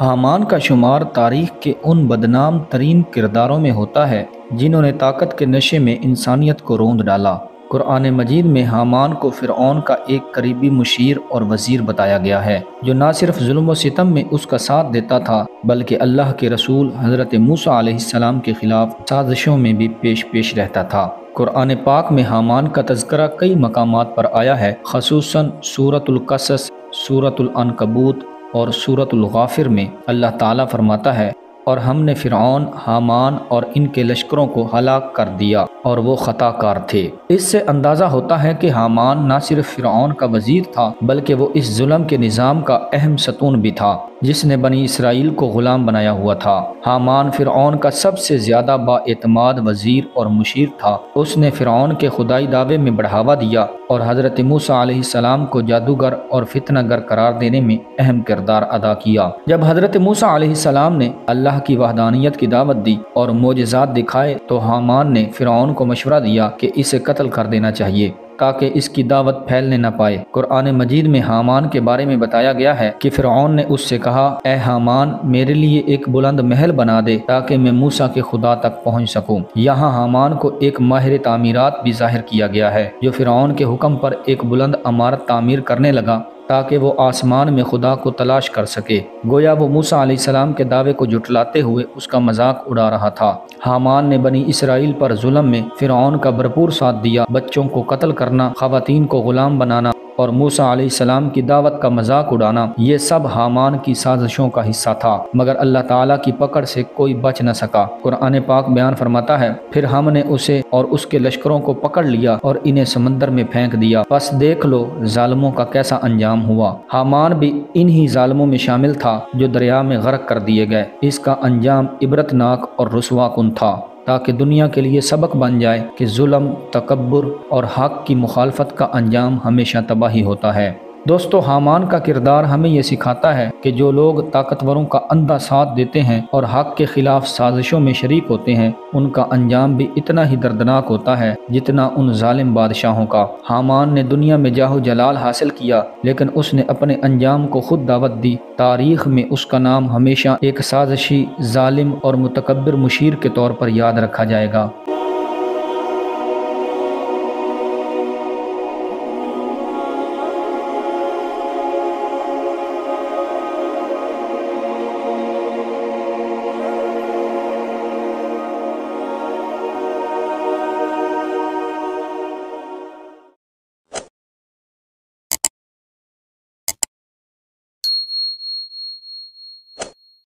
حامان کا شمار تاریخ کے ان بدنام ترین کرداروں میں ہوتا ہے جنہوں نے طاقت کے نشے میں انسانیت کو روند ڈالا۔ قرآن مجید میں حامان کو فرعون کا ایک قریبی مشیر اور وزیر بتایا گیا ہے، جو نہ صرف ظلم و ستم میں اس کا ساتھ دیتا تھا بلکہ اللہ کے رسول حضرت موسیٰ علیہ السلام کے خلاف سازشوں میں بھی پیش رہتا تھا۔ قرآن پاک میں حامان کا تذکرہ کئی مقامات پر آیا ہے، خصوصاً سورۃ القصص، سورۃ العنکبوت اور سورۃ الغافر میں اللہ تعالیٰ فرماتا ہے، اور ہم نے فرعون، حامان اور ان کے لشکروں کو ہلاک کر دیا اور وہ خطا کار تھے۔ اس سے اندازہ ہوتا ہے کہ حامان نہ صرف فرعون کا وزیر تھا بلکہ وہ اس ظلم کے نظام کا اہم ستون بھی تھا جس نے بنی اسرائیل کو غلام بنایا ہوا تھا۔ حامان فرعون کا سب سے زیادہ با اعتماد وزیر اور مشیر تھا۔ اس نے فرعون کے خدائی دعوے میں بڑھاوا دیا اور حضرت موسیٰ علیہ السلام کو جادوگر اور فتنہ گر قرار دینے میں اہم کردار ادا کیا۔ جب حضرت موسیٰ علیہ السلام نے اللہ کی وحدانیت کی دعوت دی اور معجزات دکھائے تو حامان نے فرعون کو مشورہ دیا کہ اسے قتل کر دینا چاہیے تاکہ اس کی دعوت پھیلنے نہ پائے۔ قرآن مجید میں حامان کے بارے میں بتایا گیا ہے کہ فرعون نے اس سے کہا، اے حامان، میرے لیے ایک بلند محل بنا دے تاکہ میں موسیٰ کے خدا تک پہنچ سکوں۔ یہاں حامان کو ایک ماہر تعمیرات بھی ظاہر کیا گیا ہے جو فرعون کے حکم پر ایک بلند عمارت تعمیر کرنے لگا تاکہ وہ آسمان میں خدا کو تلاش کر سکے۔ گویا وہ موسیٰ علیہ السلام کے دعوے کو جھٹلاتے ہوئے اس کا مذاق اڑا رہا تھا۔ حامان نے بنی اسرائیل پر ظلم میں فرعون کا بھرپور ساتھ دیا۔ بچوں کو قتل کرنا، خواتین کو غلام بنانا اور موسیٰ علیہ السلام کی دعوت کا مذاق اڑانا، یہ سب حامان کی سازشوں کا حصہ تھا، مگر اللہ تعالیٰ کی پکڑ سے کوئی بچ نہ سکا۔ قرآن پاک بیان فرماتا ہے، پھر ہم نے اسے اور اس کے لشکروں کو پکڑ لیا اور انہیں سمندر میں پھینک دیا، پس دیکھ لو ظالموں کا کیسا انجام ہوا۔ حامان بھی انہی ظالموں میں شامل تھا جو دریا میں غرق کر دیے گئے۔ اس کا انجام عبرتناک اور رسوا کن تھا تاکہ دنیا کے لیے سبق بن جائے کہ ظلم، تکبر اور حق کی مخالفت کا انجام ہمیشہ تباہی ہوتا ہے۔ دوستو، حامان کا کردار ہمیں یہ سکھاتا ہے کہ جو لوگ طاقتوروں کا اندھا ساتھ دیتے ہیں اور حق کے خلاف سازشوں میں شریک ہوتے ہیں، ان کا انجام بھی اتنا ہی دردناک ہوتا ہے جتنا ان ظالم بادشاہوں کا۔ حامان نے دنیا میں جاہ و جلال حاصل کیا لیکن اس نے اپنے انجام کو خود دعوت دی۔ تاریخ میں اس کا نام ہمیشہ ایک سازشی، ظالم اور متکبر مشیر کے طور پر یاد رکھا جائے گا۔